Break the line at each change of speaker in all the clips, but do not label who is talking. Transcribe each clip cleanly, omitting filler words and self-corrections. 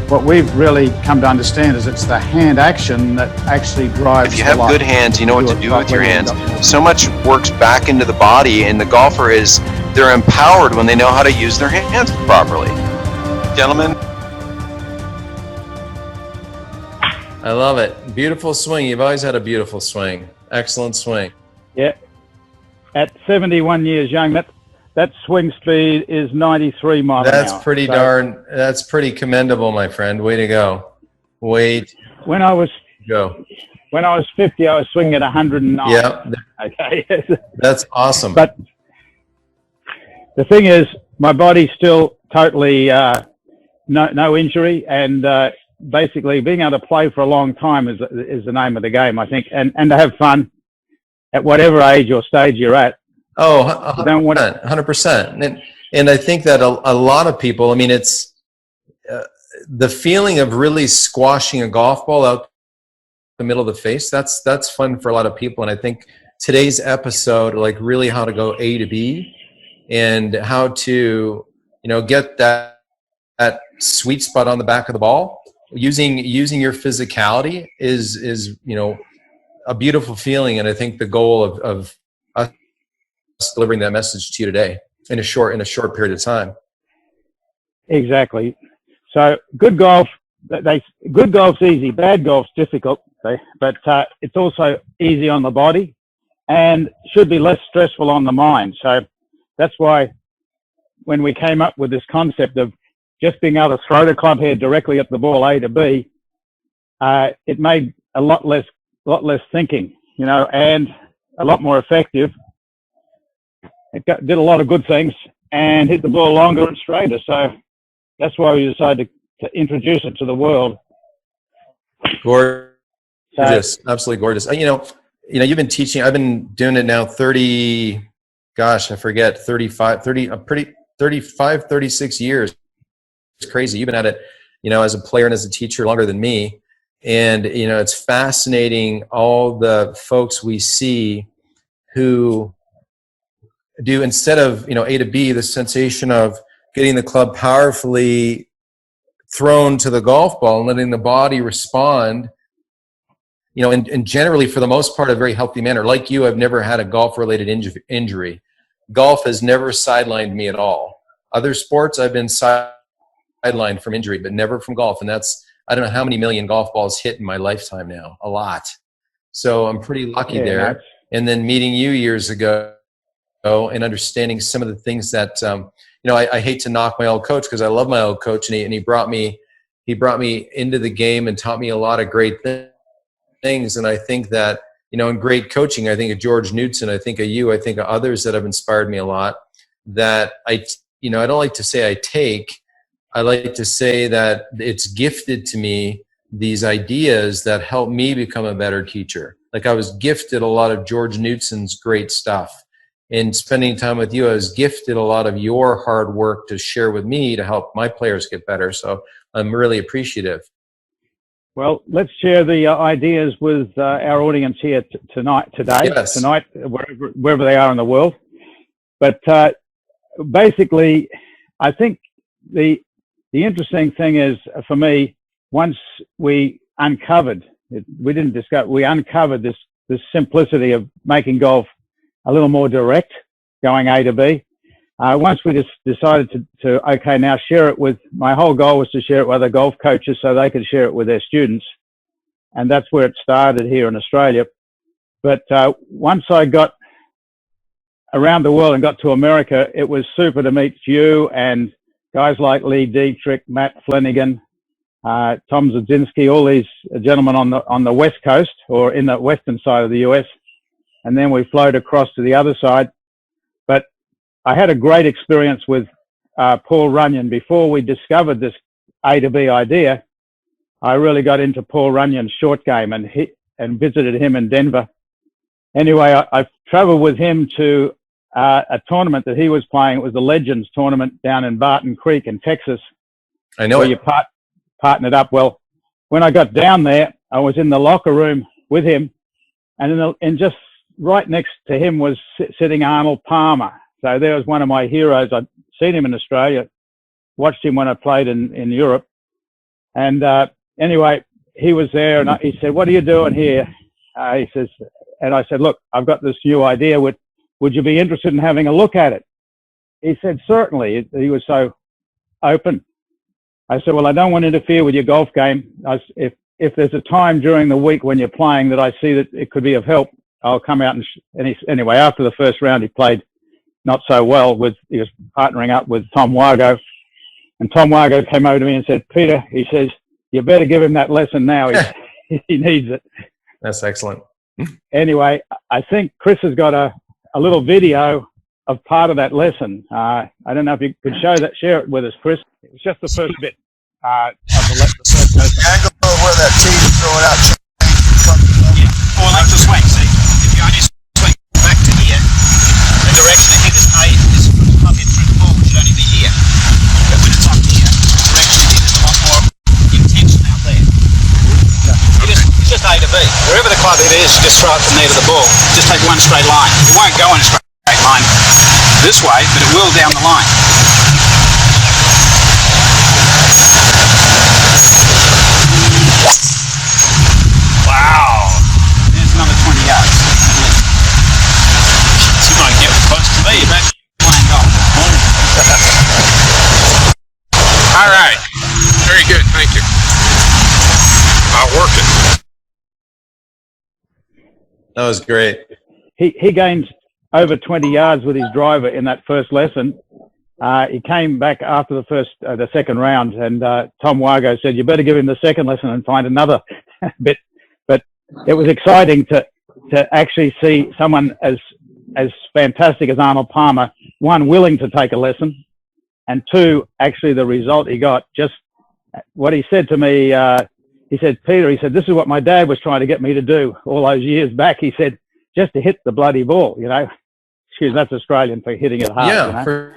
what we've really come to understand is it's the hand action that actually drives.
If you have good hands, you know what to do with your hands. So much works back into the body, and the golfer they're empowered when they know how to use their hands properly. Gentlemen.
I love it. Beautiful swing. You've always had a beautiful swing. Excellent swing.
Yeah. At 71 years young, that swing speed is 93 miles an hour.
That's pretty commendable, my friend. Way to go.
When I was 50, I was swinging at 109.
Yeah.
Okay.
That's awesome.
But the thing is, my body's still totally no injury, and basically being able to play for a long time is the name of the game, I think, and to have fun at whatever age or stage you're at.
Oh, 100%. And I think that a lot of people, I mean, it's the feeling of really squashing a golf ball out the middle of the face. That's fun for a lot of people. And I think today's episode, like really how to go A to B and how to, get that sweet spot on the back of the ball using your physicality is, a beautiful feeling. And I think the goal of us delivering that message to you today in a short period of time.
Exactly. So good golf's easy, bad golf's difficult, but it's also easy on the body and should be less stressful on the mind. So that's why when we came up with this concept of just being able to throw the club head directly at the ball A to B, it made a lot less thinking, and a lot more effective. It did a lot of good things and hit the ball longer and straighter. So that's why we decided to introduce it to the world.
Gorgeous, absolutely gorgeous. You've been teaching. I've been doing it now 36 years. It's crazy. You've been at it, as a player and as a teacher longer than me. And, it's fascinating all the folks we see who do, instead of, A to B, the sensation of getting the club powerfully thrown to the golf ball and letting the body respond, and generally for the most part, a very healthy manner. Like you, I've never had a golf-related injury. Golf has never sidelined me at all. Other sports, I've been sidelined from injury, but never from golf. And that's, I don't know how many million golf balls hit in my lifetime now, a lot. So I'm pretty lucky there. And then meeting you years ago and understanding some of the things that, I hate to knock my old coach because I love my old coach, and he brought me into the game and taught me a lot of great things. And I think that, in great coaching, I think of George Knudson, I think of you, I think of others that have inspired me a lot, that I don't like to say I take, I like to say that it's gifted to me, these ideas that help me become a better teacher. Like I was gifted a lot of George Knudson's great stuff. And spending time with you, I was gifted a lot of your hard work to share with me to help my players get better. So I'm really appreciative.
Well, let's share the ideas with our audience here tonight, wherever they are in the world. But basically, I think the interesting thing is, for me, once we uncovered this simplicity of making golf a little more direct, going A to B. Once we just decided to now share it with, my whole goal was to share it with other golf coaches so they could share it with their students. And that's where it started here in Australia. But once I got around the world and got to America, it was super to meet you and guys like Lee Dietrich, Matt Flanagan, Tom Zadzinski, all these gentlemen on the West Coast or in the western side of the US. And then we flowed across to the other side. But I had a great experience with Paul Runyon. Before we discovered this A to B idea, I really got into Paul Runyon's short game and visited him in Denver. Anyway, I traveled with him to a tournament that he was playing. It was the Legends tournament down in Barton Creek in Texas.
I know
where you partnered up. Well, when I got down there, I was in the locker room with him, and just right next to him was sitting Arnold Palmer. So there was one of my heroes. I'd seen him in Australia, watched him when I played in Europe. And anyway, he was there, and he said, "What are you doing here?" He says, and I said, "Look, I've got this new idea. Would you be interested in having a look at it?" He said, "Certainly." He was so open. I said, "Well, I don't want to interfere with your golf game. If there's a time during the week when you're playing that I see that it could be of help, I'll come out." And anyway, after the first round, he played not so well. He was partnering up with Tom Wargo. And Tom Wargo came over to me and said, "Peter," he says, "you better give him that lesson now. He needs it."
That's excellent.
Anyway, I think Chris has got a little video of part of that lesson. I don't know if you could share it with us, Chris. It was just the first bit of the first lesson.
Angle where that tee to throw it out.
Yeah, or like the swing. See, if you only swing back to here, the direction the hit is from the club head through the ball should only be here. But when it's up here, the direction the hit is a lot more intention out there. It's just A to B. Wherever the club head is, you just throw it from there to the ball. Just take one straight line. It won't go in a straight line this way, but it will down the line. Wow. There's another 20 yards. So you might get close to me about playing golf.
All right. Very good. Thank you. I'll work it.
That was great.
He gained over 20 yards with his driver in that first lesson. He came back after the second round, and Tom Wargo said, "You better give him the second lesson and find another bit." But it was exciting to actually see someone as fantastic as Arnold Palmer, one, willing to take a lesson, and two, actually the result he got. Just what he said to me, he said, "Peter," he said, "this is what my dad was trying to get me to do all those years back." He said, "Just to hit the bloody ball, you know." Excuse, that's Australian for hitting it hard.
Yeah,
you know?
for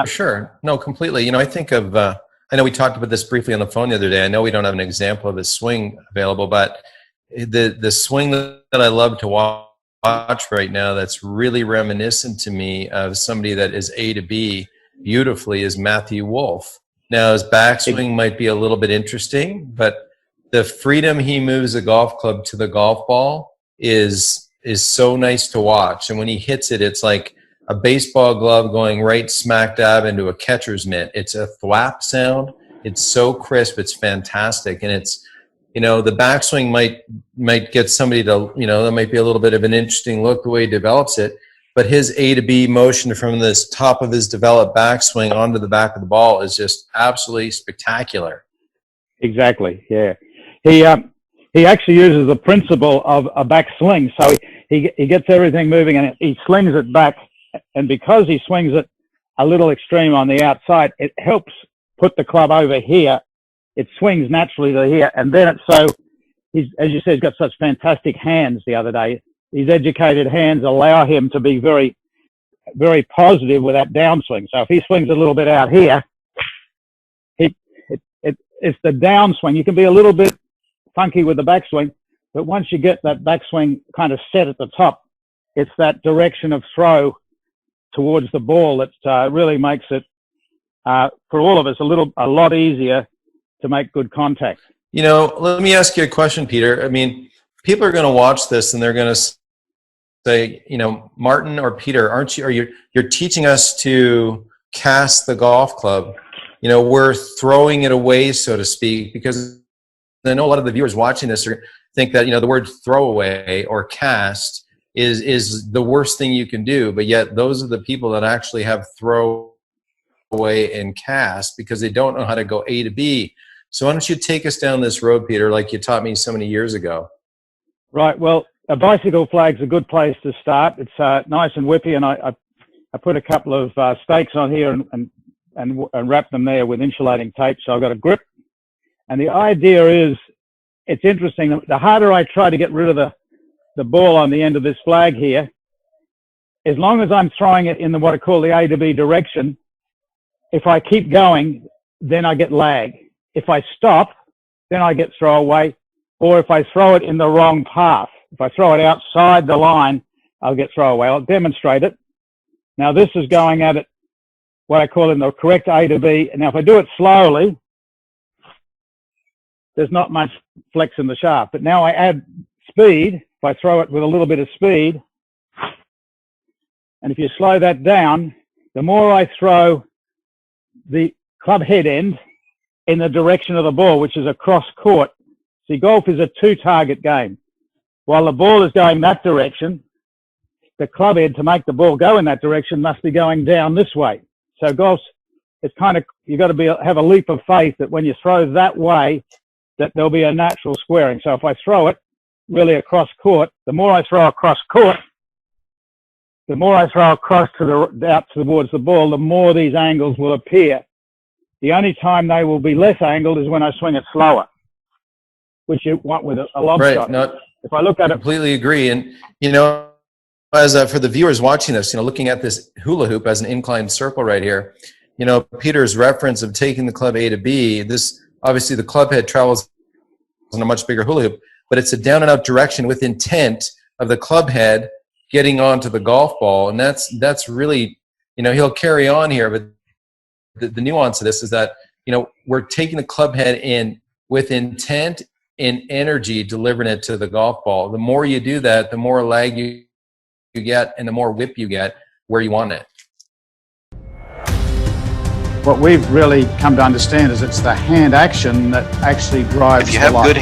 sure. No, completely. You know, I think of, I know we talked about this briefly on the phone the other day. I know we don't have an example of his swing available, but the swing that I love to watch right now that's really reminiscent to me of somebody that is A to B beautifully is Matthew Wolff. Now, his backswing might be a little bit interesting, but the freedom he moves a golf club to the golf ball is so nice to watch. And when he hits it, it's like a baseball glove going right smack dab into a catcher's mitt. It's a thwap sound. It's so crisp. It's fantastic. And it's, you know, the backswing might get somebody to, you know, that might be a little bit of an interesting look the way he develops it. But his A to B motion from this top of his developed backswing onto the back of the ball is just absolutely spectacular.
Exactly. Yeah. He actually uses the principle of a backswing. So he gets everything moving and he slings it back. And because he swings it a little extreme on the outside, it helps put the club over here. It swings naturally to here. And then it's so, as you said, he's got such fantastic hands the other day. His educated hands allow him to be very, very positive with that downswing. So if he swings a little bit out here, it's the downswing. You can be a little bit funky with the backswing, but once you get that backswing kind of set at the top, it's that direction of throw towards the ball that really makes it, for all of us, a lot easier to make good contact.
You know, let me ask you a question, Peter. I mean, people are going to watch this and they're going to say, you know, Martin or Peter, you're teaching us to cast the golf club. You know, we're throwing it away, so to speak, because I know a lot of the viewers watching this think that, you know, the word throwaway or cast is the worst thing you can do. But yet those are the people that actually have throw away and cast because they don't know how to go A to B. So why don't you take us down this road, Peter, like you taught me so many years ago?
Right. Well, a bicycle flag's a good place to start. It's nice and whippy, and I put a couple of stakes on here and wrap them there with insulating tape. So I've got a grip. And the idea is, it's interesting. The harder I try to get rid of the ball on the end of this flag here, as long as I'm throwing it in what I call the A to B direction, if I keep going, then I get lag. If I stop, then I get throwaway. Or if I throw it in the wrong path, if I throw it outside the line, I'll get throwaway. I'll demonstrate it. Now this is going at it, what I call in the correct A to B. Now if I do it slowly, there's not much flex in the shaft. But now I add speed. If I throw it with a little bit of speed, and if you slow that down, the more I throw the club head end in the direction of the ball, which is across court. See, golf is a two-target game. While the ball is going that direction, the club head, to make the ball go in that direction, must be going down this way. So golf's, it's kind of, you've got to have a leap of faith that when you throw that way, that there'll be a natural squaring. So if I throw it really across court, the more I throw across court, the more I throw across out towards the ball, the more these angles will appear. The only time they will be less angled is when I swing it slower, which you want with a lob shot.
No,
if I look at it,
completely agree. And, you know, as for the viewers watching this, you know, looking at this hula hoop as an inclined circle right here, you know, Peter's reference of taking the club A to B, this, obviously the club head travels in a much bigger hula hoop, but it's a down and out direction with intent of the club head getting onto the golf ball. And that's really, you know, he'll carry on here, but the nuance of this is that, you know, we're taking the club head in with intent and energy, delivering it to the golf ball. The more you do that, the more lag you get and the more whip you get where you want it.
what we've really come to understand is it's the hand action that actually drives
If you have
the life.
good